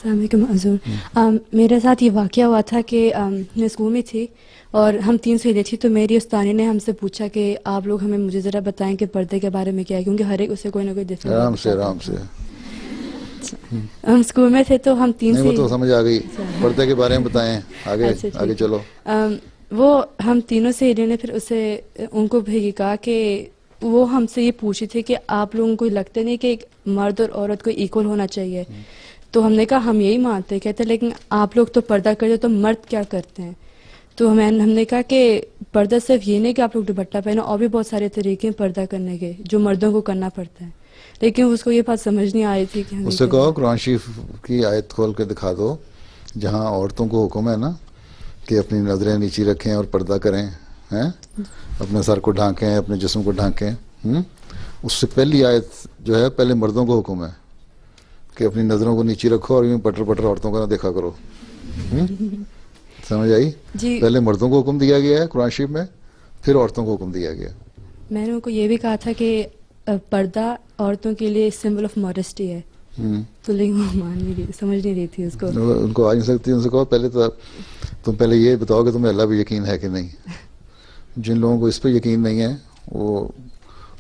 السلام علیکم حضور. میرے ساتھ یہ واقعہ ہوا تھا کہ میں اسکول میں تھی اور ہم 3 سہیلیاں تھیں. تو میری استانی نے ہم سے پوچھا کہ آپ لوگ ہمیں مجھے ذرا بتائیں کہ پردے کے بارے میں کیا ہے, کیونکہ ہر ایک اسے کوئی نہ کوئی ڈفرینٹ. آرام سے ہم اسکول میں تھے تو ہم 3 نہیں, وہ تو سمجھ آ گئی. پردے کے بارے میں بتائیں, آگے چلو. وہ ہم تینوں سہیلیوں نے پھر ان کو بھی کہا کہ وہ ہم سے یہ پوچھی تھی کہ آپ لوگوں کو لگتا نہیں کہ ایک مرد اور عورت کو ایکول ہونا چاہیے. تو ہم نے کہا ہم یہی مانتے ہیں. کہتے لیکن آپ لوگ تو پردہ کرتے تو مرد کیا کرتے ہیں؟ تو ہم نے کہا کہ پردہ صرف یہ نہیں کہ آپ لوگ دوپٹہ پہنو, اور بھی بہت سارے طریقے ہیں پردہ کرنے کے جو مردوں کو کرنا پڑتا ہے. لیکن اس کو یہ بات سمجھ نہیں آئی تھی کہ اس سے کہو قرآن شریف کی آیت کھول کے دکھا دو جہاں عورتوں کو حکم ہے نا کہ اپنی نظریں نیچی رکھیں اور پردہ کریں, ہیں, اپنے سر کو ڈھانکیں, اپنے جسم کو ڈھانکیں. اس سے پہلی آیت جو ہے پہلے مردوں کو حکم ہے کہ اپنی نظروں کو نیچی رکھو اور یوں پٹر پٹر عورتوں کو نہ دیکھا کرو. سمجھ آئی؟ جی. پہلے مردوں کو حکم دیا گیا ہے قرآن شریف میں, پھر عورتوں کو حکم دیا گیا. میں نے ان کو یہ بھی کہا تھا کہ پردہ عورتوں کے لیے سمبل آف ماڈسٹی ہے. تو لیکن وہ سمجھ نہیں رہی تھی اس کو. ان کو آ نہیں سکتی. ان سے کہو پہلے تو تم پہلے یہ بتاؤ کہ تمہیں اللہ پہ یقین ہے کہ نہیں. جن لوگوں کو اس پہ یقین نہیں ہے وہ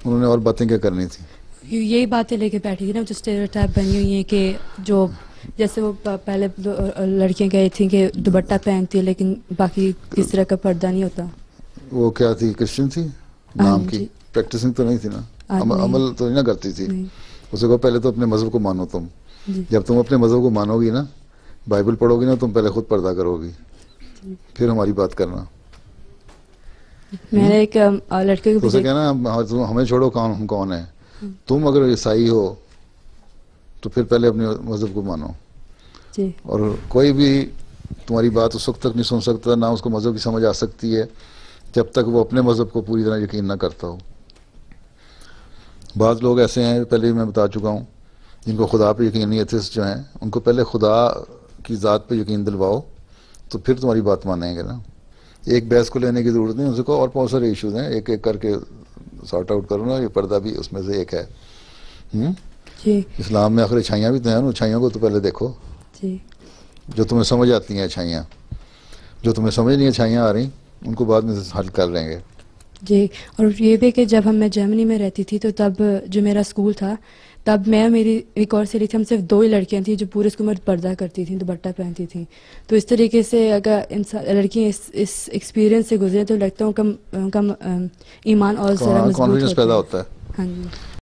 انہوں نے اور باتیں کیا کرنی تھی. یہی باتیں لے کے بیٹھی تھی نا جو اسٹیریوٹائپ بنی ہوئی ہیں کہ جو جیسے وہ پہلے لڑکیاں کہی تھیں کہ دوپٹہ پہنتی ہے لیکن باقی کس طرح کا پردہ نہیں ہوتا. وہ کیا تھی, کرسچن تھی نام کی, پریکٹسنگ تو نہیں تھی نا, عمل تو نہیں نہ کرتی تھی. اسے کہو پہلے تو اپنے مذہب کو مانو. تم جب تم اپنے مذہب کو مانو گی نا, بائبل پڑھو گی نا, تم پہلے خود پردہ کرو گی, پھر ہماری بات کرنا. میں نے ایک لڑکے کو اسے کہنا ہمیں چھوڑو, ہم کون ہیں. تم اگر عیسائی ہو تو پھر پہلے اپنے مذہب کو مانو. اور کوئی بھی تمہاری بات اس وقت تک نہیں سن سکتا, نہ اس کو مذہب کی سمجھ آ سکتی ہے جب تک وہ اپنے مذہب کو پوری طرح یقین نہ کرتا ہو. بعض لوگ ایسے ہیں, پہلے میں بتا چکا ہوں, جن کو خدا پہ یقین نہیں, ایتھسٹ جو ہیں, ان کو پہلے خدا کی ذات پہ یقین دلواؤ تو پھر تمہاری بات مانیں گے نا. ایک بحث کو لینے کی ضرورت نہیں. ان سے کہو اور بہت سارے ایشوز ہیں, ایک ایک کر کے سارٹ آؤٹ کرو نا. یہ پردہ بھی اس میں سے ایک ہے. اسلام میں آخر اچھائیاں بھی تو ہیں, اچھائیوں کو تو پہلے دیکھو جو تمہیں سمجھ آتی ہیں اچھائیاں. جو تمہیں سمجھ نہیں اچھائیاں آ رہی ان کو بعد میں حل کر لیں گے. جی. اور یہ بھی کہ جب میں جرمنی میں رہتی تھی تو تب جو میرا اسکول تھا تب میں میری ایک اور سہیلی تھی, ہم صرف 2 ہی لڑکیاں تھیں جو پورے اسکول میں پردہ کرتی تھیں, دوپٹہ پہنتی تھیں. تو اس طریقے سے اگر لڑکیاں اس ایکسپیرینس سے گزرے تو لگتا ہے ان کا ایمان اور ذرا مضبوط کانفیڈنس پیدا ہوتا ہے. ہاں جی.